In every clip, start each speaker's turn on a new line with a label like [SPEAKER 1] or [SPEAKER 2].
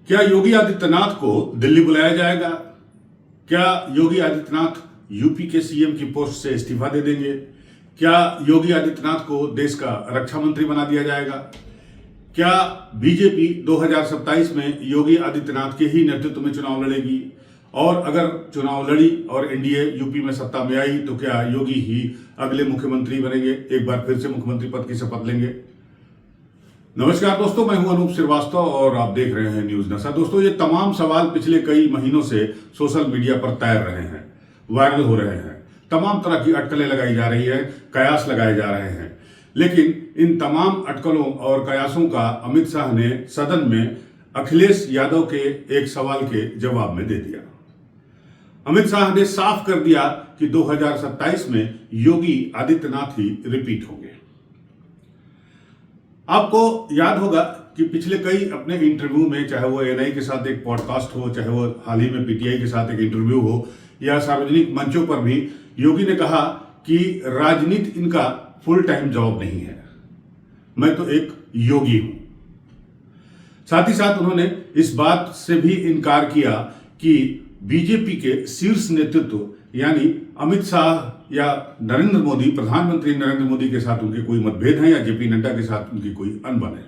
[SPEAKER 1] क्या योगी आदित्यनाथ को दिल्ली बुलाया जाएगा? क्या योगी आदित्यनाथ यूपी के सीएम की पोस्ट से इस्तीफा दे देंगे? क्या योगी आदित्यनाथ को देश का रक्षा मंत्री बना दिया जाएगा? क्या बीजेपी 2027 में योगी आदित्यनाथ के ही नेतृत्व में चुनाव लड़ेगी? और अगर चुनाव लड़ी और एनडीए यूपी में सत्ता में आई तो क्या योगी ही अगले मुख्यमंत्री बनेंगे, एक बार फिर से मुख्यमंत्री पद की शपथ लेंगे? नमस्कार दोस्तों, मैं हूं अनूप श्रीवास्तव और आप देख रहे हैं न्यूज नशा। दोस्तों, ये तमाम सवाल पिछले कई महीनों से सोशल मीडिया पर तैर रहे हैं, वायरल हो रहे हैं। तमाम तरह की अटकलें लगाई जा रही है, कयास लगाए जा रहे हैं, लेकिन इन तमाम अटकलों और कयासों का अमित शाह ने सदन में अखिलेश यादव के एक सवाल के जवाब में दे दिया। अमित शाह ने साफ कर दिया कि 2027 में योगी आदित्यनाथ ही रिपीट होंगे। आपको याद होगा कि पिछले कई अपने इंटरव्यू में, चाहे वो एनआई के साथ एक पॉडकास्ट हो, चाहे वो हाल ही में पीटीआई के साथ एक इंटरव्यू हो, या सार्वजनिक मंचों पर भी योगी ने कहा कि राजनीति इनका फुल टाइम जॉब नहीं है, मैं तो एक योगी हूं। साथ ही साथ उन्होंने इस बात से भी इनकार किया कि बीजेपी के शीर्ष नेतृत्व यानी अमित शाह या नरेंद्र मोदी, प्रधानमंत्री नरेंद्र मोदी के साथ उनके कोई मतभेद हैं या जेपी नड्डा के साथ उनकी कोई अनबन है।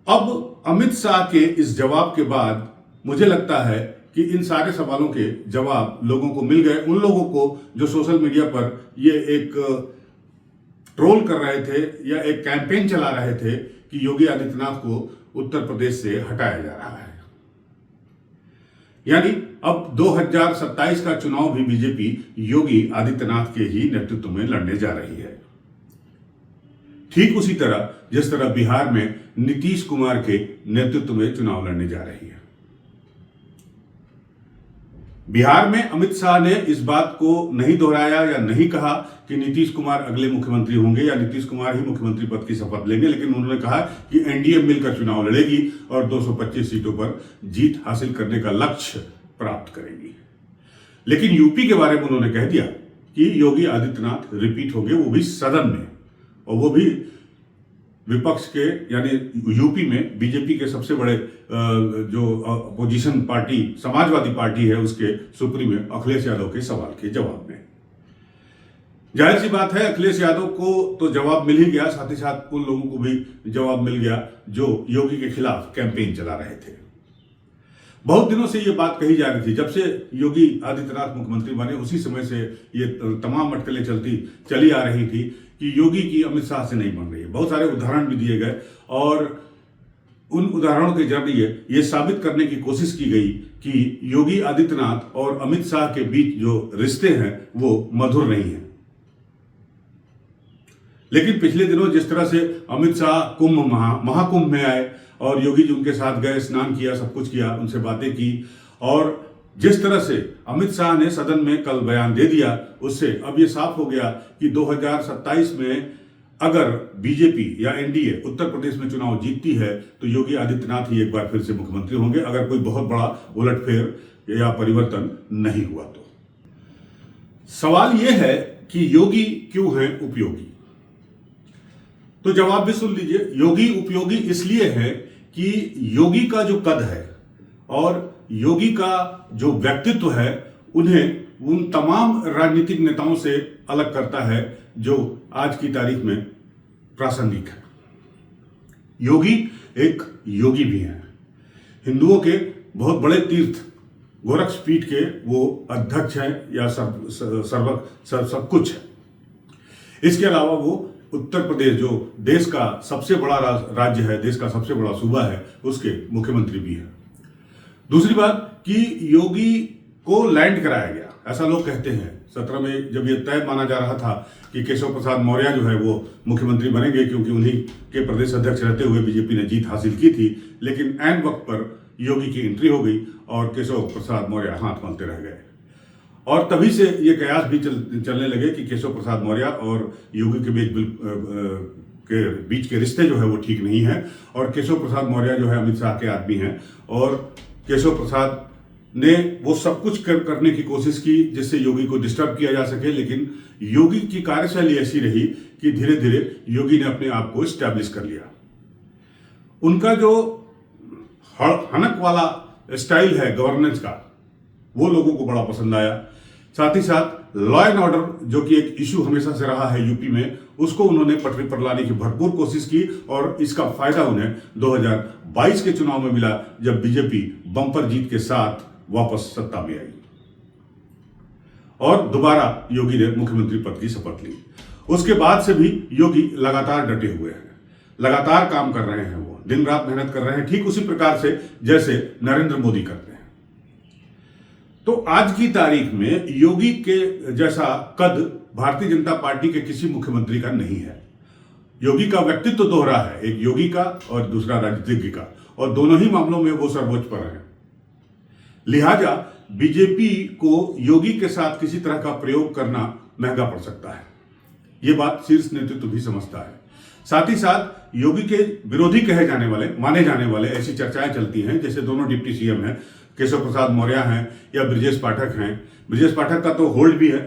[SPEAKER 1] अब अमित शाह के इस जवाब के बाद मुझे लगता है कि इन सारे सवालों के जवाब लोगों को मिल गए, उन लोगों को जो सोशल मीडिया पर ये एक ट्रोल कर रहे थे या एक कैंपेन चला रहे थे कि योगी आदित्यनाथ को उत्तर प्रदेश से हटाया जा रहा है। यानी अब 2027 का चुनाव भी बीजेपी योगी आदित्यनाथ के ही नेतृत्व में लड़ने जा रही है। ठीक उसी तरह जिस तरह बिहार में नीतीश कुमार के नेतृत्व में चुनाव लड़ने जा रही है। बिहार में अमित शाह ने इस बात को नहीं दोहराया या नहीं कहा कि नीतीश कुमार अगले मुख्यमंत्री होंगे या नीतीश कुमार ही मुख्यमंत्री पद की शपथ लेंगे, लेकिन उन्होंने कहा कि एनडीए मिलकर चुनाव लड़ेगी और 225 सीटों पर जीत हासिल करने का लक्ष्य प्राप्त करेगी। लेकिन यूपी के बारे में उन्होंने कह दिया कि योगी आदित्यनाथ रिपीट होंगे, वो भी सदन में, और वो भी विपक्ष के यानी यूपी में बीजेपी के सबसे बड़े जो अपोजिशन पार्टी समाजवादी पार्टी है उसके सुप्रीमो अखिलेश यादव के सवाल के जवाब में। जाहिर सी बात है, अखिलेश यादव को तो जवाब मिल ही गया, साथ ही साथ उन लोगों को भी जवाब मिल गया जो योगी के खिलाफ कैंपेन चला रहे थे। बहुत दिनों से ये बात कही जा रही थी, जब से योगी आदित्यनाथ मुख्यमंत्री बने उसी समय से ये तमाम अटकलें चली आ रही थी कि योगी की अमित शाह से नहीं बन रही है। बहुत सारे उदाहरण भी दिए गए और उन उदाहरणों के जरिए ये साबित करने की कोशिश की गई कि योगी आदित्यनाथ और अमित शाह के बीच जो रिश्ते हैं वो मधुर नहीं है। लेकिन पिछले दिनों जिस तरह से अमित शाह महाकुंभ में आए और योगी जी उनके साथ गए, स्नान किया, सब कुछ किया, उनसे बातें की, और जिस तरह से अमित शाह ने सदन में कल बयान दे दिया, उससे अब ये साफ हो गया कि 2027 में अगर बीजेपी या एनडीए उत्तर प्रदेश में चुनाव जीतती है तो योगी आदित्यनाथ ही एक बार फिर से मुख्यमंत्री होंगे, अगर कोई बहुत बड़ा उलटफेर या परिवर्तन नहीं हुआ तो। सवाल यह है कि योगी क्यों हैं उपयोगी? तो जवाब भी सुन लीजिए। योगी उपयोगी इसलिए है कि योगी का जो कद है और योगी का जो व्यक्तित्व है उन्हें उन तमाम राजनीतिक नेताओं से अलग करता है जो आज की तारीख में प्रासंगिक है। योगी एक योगी भी हैं, हिंदुओं के बहुत बड़े तीर्थ गोरक्ष पीठ के वो अध्यक्ष हैं या सब कुछ है। इसके अलावा वो उत्तर प्रदेश जो देश का सबसे बड़ा राज्य है, देश का सबसे बड़ा सूबा है, उसके मुख्यमंत्री भी हैं। दूसरी बात कि योगी को लैंड कराया गया, ऐसा लोग कहते हैं। 17 में जब यह तय माना जा रहा था कि केशव प्रसाद मौर्य जो है वो मुख्यमंत्री बनेंगे, क्योंकि उन्हीं के प्रदेश अध्यक्ष रहते हुए बीजेपी ने जीत हासिल की थी, लेकिन ऐन वक्त पर योगी की एंट्री हो गई और केशव प्रसाद मौर्य हाथ मलते रह गए। और तभी से ये कयास भी चलने लगे कि केशव प्रसाद मौर्य और योगी के बीच के रिश्ते जो है वो ठीक नहीं है, और केशव प्रसाद मौर्य जो है अमित शाह के आदमी हैं, और केशव प्रसाद ने वो सब कुछ करने की कोशिश की जिससे योगी को डिस्टर्ब किया जा सके, लेकिन योगी की कार्यशैली ऐसी रही कि धीरे धीरे योगी ने अपने आप को स्टैब्लिश कर लिया। उनका जो हनक वाला स्टाइल है गवर्नेंस का, वो लोगों को बड़ा पसंद आया। साथ ही साथ लॉ एंड ऑर्डर जो कि एक इशू हमेशा से रहा है यूपी में, उसको उन्होंने पटरी पर लाने की भरपूर कोशिश की और इसका फायदा उन्हें 2022 के चुनाव में मिला, जब बीजेपी बम्पर जीत के साथ वापस सत्ता में आई और दोबारा योगी ने मुख्यमंत्री पद की शपथ ली। उसके बाद से भी योगी लगातार डटे हुए हैं, लगातार काम कर रहे हैं, वो दिन रात मेहनत कर रहे हैं, ठीक उसी प्रकार से जैसे नरेंद्र मोदी करते हैं। तो आज की तारीख में योगी के जैसा कद भारतीय जनता पार्टी के किसी मुख्यमंत्री का नहीं है। योगी का व्यक्तित्व तो दोहरा है, एक योगी का और दूसरा राजनीतिज्ञ का, और दोनों ही मामलों में वो सर्वोच्च पर है। लिहाजा बीजेपी को योगी के साथ किसी तरह का प्रयोग करना महंगा पड़ सकता है, ये बात शीर्ष नेतृत्व भी समझता है। साथ ही साथ योगी के विरोधी कहे जाने वाले, माने जाने वाले ऐसी चर्चाएं चलती हैं जैसे दोनों डिप्टी सीएम हैं, केशव प्रसाद मौर्य हैं या ब्रजेश पाठक हैं। ब्रजेश पाठक का तो होल्ड भी है,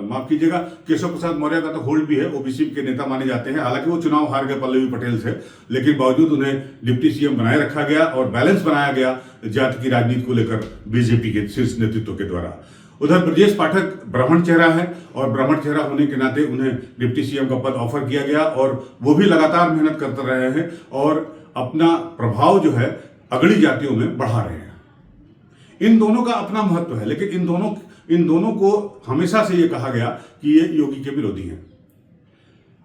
[SPEAKER 1] माफ कीजिएगा, केशव प्रसाद मौर्य का तो होल्ड भी है, ओबीसी के नेता माने जाते हैं। हालांकि वो चुनाव हार गए पल्लवी पटेल से, लेकिन बावजूद उन्हें डिप्टी सीएम बनाए रखा गया और बैलेंस बनाया गया जाति की राजनीति को लेकर बीजेपी के शीर्ष नेतृत्व के द्वारा। उधर ब्रजेश पाठक ब्राह्मण चेहरा है और ब्राह्मण चेहरा होने के नाते उन्हें डिप्टी सीएम का पद ऑफर किया गया और वो भी लगातार मेहनत करते रहे हैं और अपना प्रभाव जो है अगली जातियों में बढ़ा रहे हैं। इन दोनों का अपना महत्व है, लेकिन इन दोनों को हमेशा से ये कहा गया कि ये योगी के विरोधी हैं,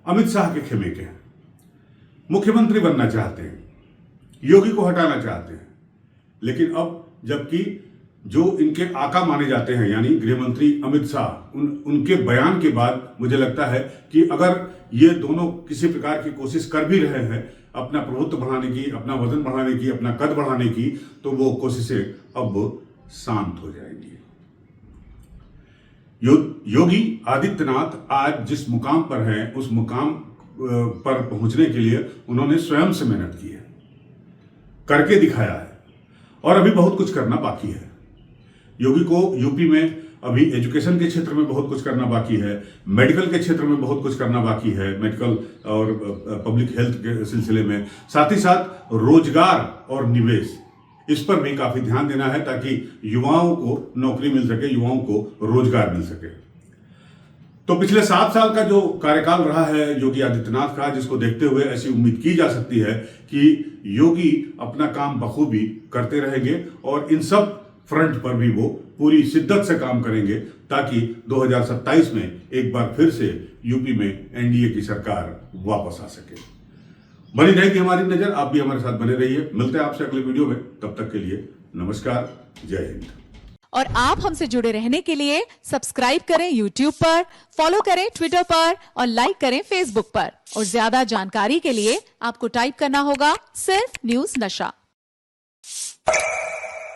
[SPEAKER 1] अमित शाह के खेमे के हैं, मुख्यमंत्री बनना चाहते हैं, योगी को हटाना चाहते हैं। लेकिन अब जबकि जो इनके आका माने जाते हैं यानी गृह मंत्री अमित शाह, उनके बयान के बाद मुझे लगता है कि अगर ये दोनों किसी प्रकार की कोशिश कर भी रहे हैं अपना प्रभुत्व बढ़ाने की, अपना वजन बढ़ाने की, अपना कद बढ़ाने की, तो वो कोशिशें अब शांत हो जाएंगी। योगी आदित्यनाथ आज जिस मुकाम पर हैं, उस मुकाम पर पहुंचने के लिए उन्होंने स्वयं से मेहनत की है, करके दिखाया है और अभी बहुत कुछ करना बाकी है। योगी को यूपी में अभी एजुकेशन के क्षेत्र में बहुत कुछ करना बाकी है, मेडिकल के क्षेत्र में बहुत कुछ करना बाकी है, मेडिकल और पब्लिक हेल्थ के सिलसिले में, साथ ही साथ रोजगार और निवेश, इस पर भी काफी ध्यान देना है ताकि युवाओं को नौकरी मिल सके, युवाओं को रोजगार मिल सके। तो पिछले 7 साल का जो कार्यकाल रहा है योगी आदित्यनाथ का, जिसको देखते हुए ऐसी उम्मीद की जा सकती है कि योगी अपना काम बखूबी करते रहेंगे और इन सब फ्रंट पर भी वो पूरी शिद्दत से काम करेंगे ताकि 2027 में एक बार फिर से यूपी में एनडीए की सरकार वापस आ सके। बनी रहेगी हमारी नजर, आप भी हमारे साथ बने रहिए। मिलते हैं आपसे अगले वीडियो में, तब तक के लिए नमस्कार, जय हिंद।
[SPEAKER 2] और आप हमसे जुड़े रहने के लिए सब्सक्राइब करें YouTube पर, फॉलो करें Twitter पर और लाइक करें Facebook पर। और ज्यादा जानकारी के लिए आपको टाइप करना होगा सिर्फ न्यूज नशा।